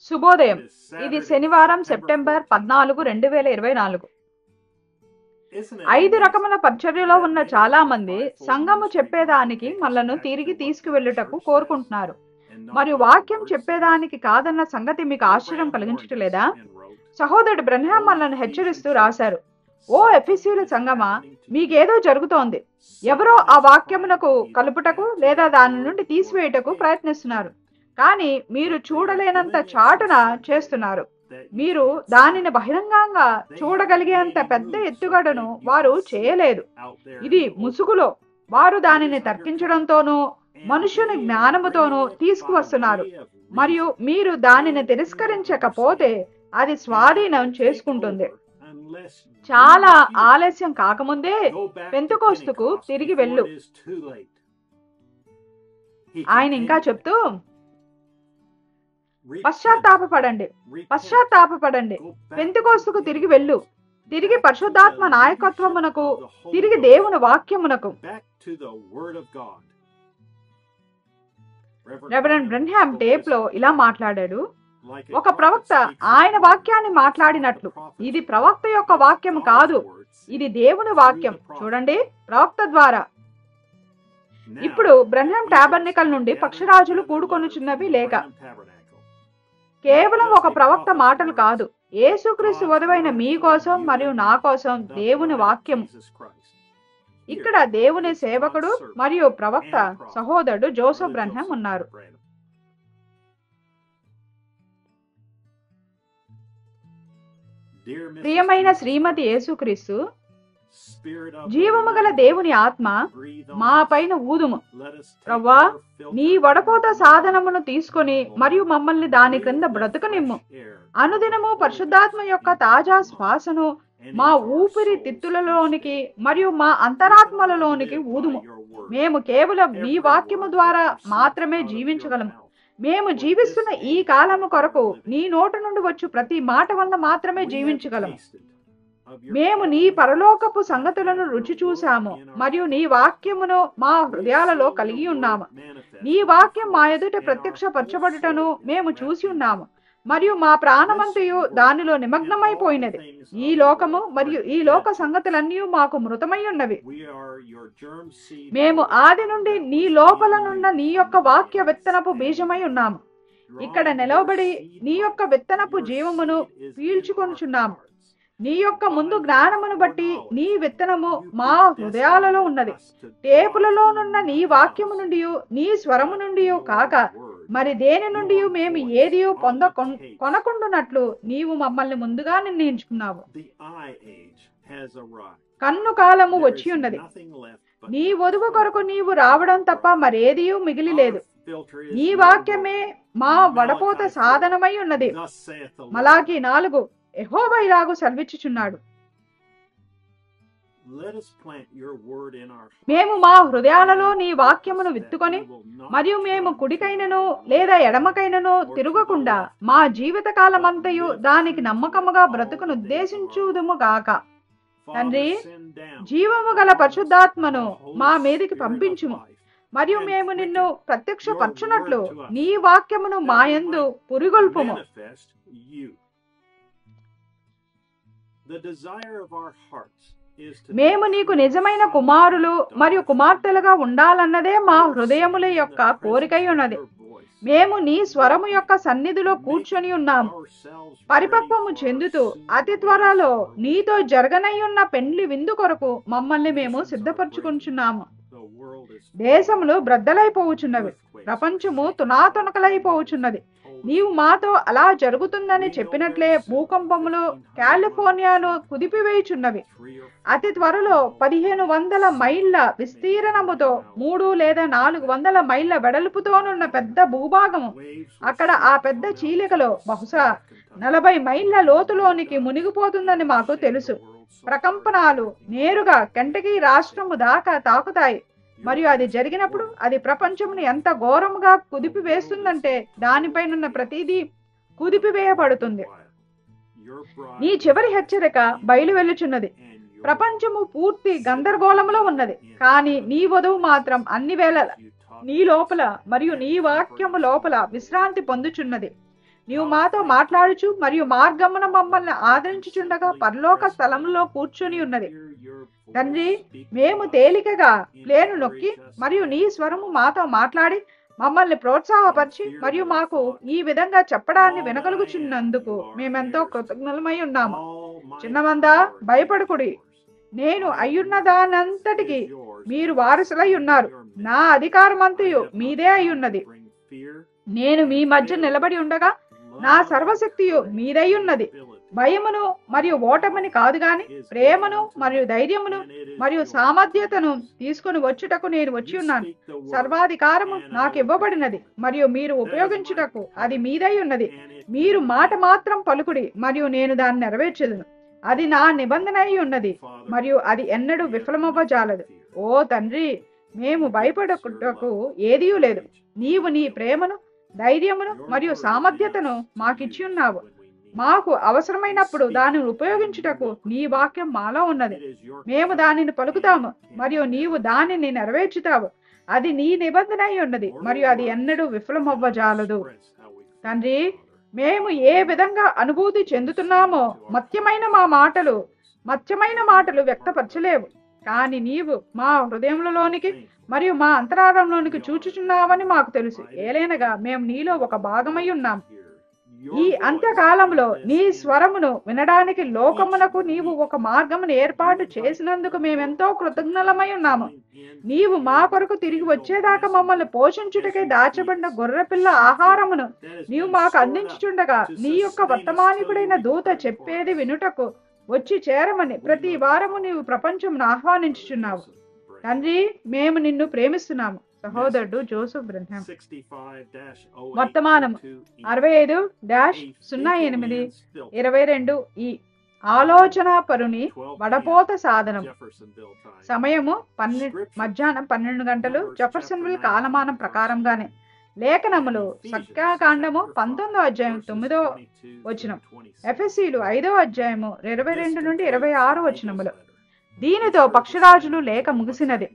శుభోదయం. ఇది శనివారం సెప్టెంబర్ 14, 2024. 5 రకముల పరిచర్యలో ఉన్న చాలా మంది సంఘము చెప్పేదానికి మనలను తిరిగి తీసుకువెళ్ళుటకు కోరుకుంటున్నారు. మరియు వాక్యం చెప్పేదానికి కాదన్న సంగతి మీకు ఆశ్చర్యం కలిగించట్లేదా? సహోదరుడు బ్రన్హాం మనల్ని హెచ్చరిస్తూ రాశారు, ఓ ఎఫెసీయుల సంఘమా, మీకేదో జరుగుతోంది. ఎవరో ఆ వాక్యమునకు కలుపుటకు లేదా దాని నుండి తీసివేయుటకు ప్రయత్నిస్తున్నారు. కానీ మీరు చూడలేనంత చాటున చేస్తున్నారు. మీరు దానిని బహిరంగంగా చూడగలిగేంత పెద్ద ఎత్తుగడను వారు చేయలేదు. ఇది ముసుగులో వారు దానిని తర్కించడంతోనూ మనుషుని జ్ఞానముతోనూ తీసుకువస్తున్నారు. మరియు మీరు దానిని తిరస్కరించకపోతే అది స్వాధీనం చేసుకుంటుంది. చాలా ఆలస్యం కాకముందే పెంతెకోస్తుకు తిరిగి వెళ్ళు. ఆయన ఇంకా చెప్తూ, పశ్చాత్తాపపడండి, పెంతెకోస్తుకు తిరిగి వెళ్ళు, తిరిగి పరిశుద్ధాత్మ నాయకత్వమునకు, తిరిగి దేవుని వాక్యమునకు. రెవరెండ్ బ్రన్హాం టేప్ లో ఇలా మాట్లాడాడు, ఒక ప్రవక్త ఆయన వాక్యాన్ని మాట్లాడినట్లు. ఇది ప్రవక్త యొక్క వాక్యం కాదు, ఇది దేవుని వాక్యం. చూడండి, ప్రవక్త ద్వారా. ఇప్పుడు బ్రన్హాం టాబర్నికల్ నుండి పక్షరాజులు కూడుకొనుచున్నవి లేక కేవలం ఒక ప్రవక్త మాటలు కాదు, యేసుక్రీస్తు వధువైన మీ కోసం మరియు నా కోసం దేవుని వాక్యం. ఇక్కడ దేవుని సేవకుడు మరియు ప్రవక్త సహోదరుడు జోసెఫ్ బ్రన్హాం ఉన్నారు. ప్రియమైన శ్రీమతి యేసుక్రీస్తు, జీవము గల దేవుని ఆత్మ మా పైన ఊదుము. ప్రవ్వా, నీ వడపోత సాధనమును తీసుకొని మరియు మమ్మల్ని దాని క్రింద బ్రతుకనిమ్ము. అనుదినము పరిశుద్ధాత్మ యొక్క తాజా శ్వాసను మా ఊపిరి తిత్తులలోనికి మరియు మా అంతరాత్మలలోనికి ఊదుము. మేము కేవలం నీ వాక్యము ద్వారా మాత్రమే జీవించగలము. మేము జీవిస్తున్న ఈ కాలము కొరకు నీ నోట నుండి వచ్చు ప్రతి మాట వల్ల మాత్రమే జీవించగలము. మేము నీ పరలోకపు సంగతులను రుచి చూసాము మరియు నీ వాక్యమును మా హృదయాలలో కలిగి ఉన్నాము. నీ వాక్యం మా ఎదుట ప్రత్యక్షపరచబడుటను మేము చూసి ఉన్నాము మరియు మా ప్రాణమంతయు దానిలో నిమగ్నమైపోయినది. ఈ లోకము మరియు ఈ లోక సంగతులన్నీ మాకు మృతమై ఉన్నవి. మేము ఆది నుండి నీ లోపలనున్న నీ యొక్క వాక్య విత్తనపు బీజమై ఉన్నాము. ఇక్కడ నిలవబడి నీ యొక్క విత్తనపు జీవమును పీల్చుకొనుచున్నాము. నీ యొక్క ముందు జ్ఞానమును బట్టి నీ విత్తనము మా హృదయాలలో ఉన్నది. టేపులలోనున్న నీ వాక్యము నుండి, నీ స్వరము నుండి కాక మరి దేని నుండి మేము ఏది కొనకుండునట్లు నీవు మమ్మల్ని ముందుగా నిర్ణయించుకున్నావు. కన్ను కాలము వచ్చి ఉన్నది. నీ వధువు కొరకు నీవు రావడం తప్ప మరేది మిగిలి లేదు. నీ వాక్యమే మా వడపోత సాధనమై ఉన్నది. మలాకి 4 యెహోవా ఇలాగు సెలవిచ్చుచున్నాడు, మేము మా హృదయాలలో నీ వాక్యమును విత్తుకొని మరియు మేము కుడికైనను లేదా ఎడమకైనను తిరగకుండా మా జీవిత కాలమంతయు దానికి నమ్మకముగా బ్రతుకును ఉద్దేశించుదుము గాక. తండ్రి, జీవము గల పరిశుద్ధాత్మను మా మీదికి పంపించుము మరియు మేము నిన్ను ప్రత్యక్షపరచునట్లు నీ వాక్యమును మాయందు పురిగొల్పుము. మేము నీకు నిజమైన కుమారులు మరియు కుమార్తెలుగా ఉండాలన్నదే మా హృదయముల యొక్క కోరికై ఉన్నది. మేము నీ స్వరము యొక్క సన్నిధిలో కూర్చొని ఉన్నాము. పరిపక్వము చెందుతూ అతి త్వరలో నీతో జరగనయ్యున్న పెండ్లి విందు కొరకు మమ్మల్ని మేము సిద్ధపరచుకుంటున్నాము. దేశములు బ్రద్దలైపోవచ్చున్నవి, ప్రపంచము తునాతునకలైపోవచ్చున్నది. నీవు మాతో అలా జరుగుతుందని చెప్పినట్లే భూకంపములు కాలిఫోర్నియాను కుదిపివేయుచున్నవి. అతి త్వరలో 1500 మైళ్ళ విస్తీర్ణముతో 3 లేదా 400 మైళ్ళ వెడల్పుతోనున్న పెద్ద భూభాగము, అక్కడ ఆ పెద్ద చీలికలో బహుశా 40 మైళ్ళ లోతులోనికి మునిగిపోతుందని మాకు తెలుసు. ప్రకంపనాలు నేరుగా కెంటకీ రాష్ట్రము దాకా తాకుతాయి. మరియు అది జరిగినప్పుడు అది ప్రపంచమును ఎంత ఘోరముగా కుదిపివేస్తుందంటే దానిపైనున్న ప్రతిదీ కుదిపివేయబడుతుంది. నీ చివరి హెచ్చరిక బయలు వెళ్ళుచున్నది. ప్రపంచము పూర్తి గందరగోళములో ఉన్నది, కానీ నీ వధువు మాత్రం అన్ని వేళ నీ లోపల మరియు నీ వాక్యము లోపల విశ్రాంతి పొందుచున్నది. నీవు మాతో మాట్లాడుచు మరియు మార్గమున మమ్మల్ని ఆదరించుచుండగా పరలోక స్థలంలో కూర్చొని ఉన్నది. తండ్రి, మేము తేలికగా ప్లేను నొక్కి మరియు నీ స్వరము మాతో మాట్లాడి మమ్మల్ని ప్రోత్సాహపరిచి మరియు మాకు ఈ విధంగా చెప్పడాన్ని వినగలుగుచున్నందుకు మేమెంతో కృతజ్ఞులమై ఉన్నాము. చిన్నమందా, భయపడకుడి. నేను అయ్యున్నదానంతటికి మీరు వారసులై ఉన్నారు. నా అధికారమంతయు మీదే అయ్యున్నది. నేను మీ మధ్య నిలబడి ఉండగా నా సర్వశక్తియు మీదై ఉన్నది. భయమును మరియు ఓటమిని కాదు గాని ప్రేమను మరియు ధైర్యమును మరియు సామర్థ్యతను తీసుకుని వచ్చుటకు నేను వచ్చి ఉన్నాను. సర్వాధికారము నాకు ఇవ్వబడినది మరియు మీరు ఉపయోగించుటకు అది మీదై ఉన్నది. మీరు మాట మాత్రం పలుకుడి మరియు నేను దాన్ని నెరవేర్చెదను. అది నా నిబంధన అయి ఉన్నది మరియు అది ఎన్నడూ విఫలమవ్వజాలదు. ఓ తండ్రి, మేము భయపడటకు ఏదీ లేదు. నీవు నీ ప్రేమను, ధైర్యమును మరియు సామర్థ్యతను మాకిచ్చి ఉన్నావు. మాకు అవసరమైనప్పుడు దానిని ఉపయోగించుటకు నీ వాక్యం మాలో ఉన్నది. మేము దానిని పలుకుతాము మరియు నీవు దానిని నెరవేర్చుతావు. అది నీ నిబంధన అయి ఉన్నది మరియు అది ఎన్నడూ విఫలమవ్వజాలదు. తండ్రి, మేము ఏ విధంగా అనుభూతి చెందుతున్నామో మత్యమైన మాటలు వ్యక్తపరచలేవు. కానీ నీవు మా హృదయంలోనికి మరియు మా అంతరారంలోనికి చూచుచున్నావని మాకు తెలుసు. ఏలైనగా మేము నీలో ఒక భాగమై ఉన్నాం. ఈ అంత్యకాలంలో నీ స్వరమును వినడానికి లోకమునకు నీవు ఒక మార్గమును ఏర్పాటు చేసినందుకు మేమెంతో కృతజ్ఞులమై ఉన్నాము. నీవు మా కొరకు తిరిగి వచ్చేదాకా మమ్మల్ని పోషించుటకై దాచబడిన గొర్రెపిల్ల ఆహారమును నీవు మాకు అందించుచుండగా నీ యొక్క వర్తమానికుడైన దూత చెప్పేది వినుటకు వచ్చి చేరమని ప్రతి వారము నీవు ప్రపంచమును ఆహ్వానించుచున్నావు. తండ్రి, మేము నిన్ను ప్రేమిస్తున్నాము. సహోదరుడు జోసెఫ్ బ్రెన్హామ్. వర్తమానం 65-08-22 ఈ ఆలోచన పరుని వడపోత సాధనం. సమయము మధ్యాహ్నం 12 గంటలు. జెఫర్సన్విల్ కాలమానం ప్రకారంగానే. లేఖనములు సంఖ్యాకాండము 19-9 ఎఫెసీలు 5 22-26 దీనితో పక్షరాజులు లేఖ ముగిసినది.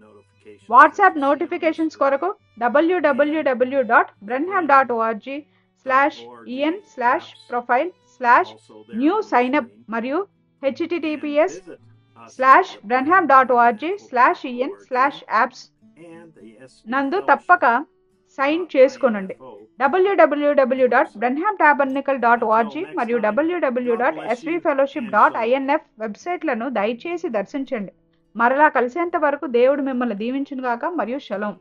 వాట్సాప్ నోటిఫికేషన్స్ కొరకు www.brenham.org/en/profile/new signup మరియు https:/brenham.org/en/apps నందు తప్పక సైన్ చేసుకొనండి. www.brenhamtabernacle.org మరియు www.svfellowship.inf వెబ్సైట్లను దయచేసి దర్శించండి. మరలా కలిసేంత వరకు దేవుడు మిమ్మల్ని దీవించును గాక మరియు షలోం.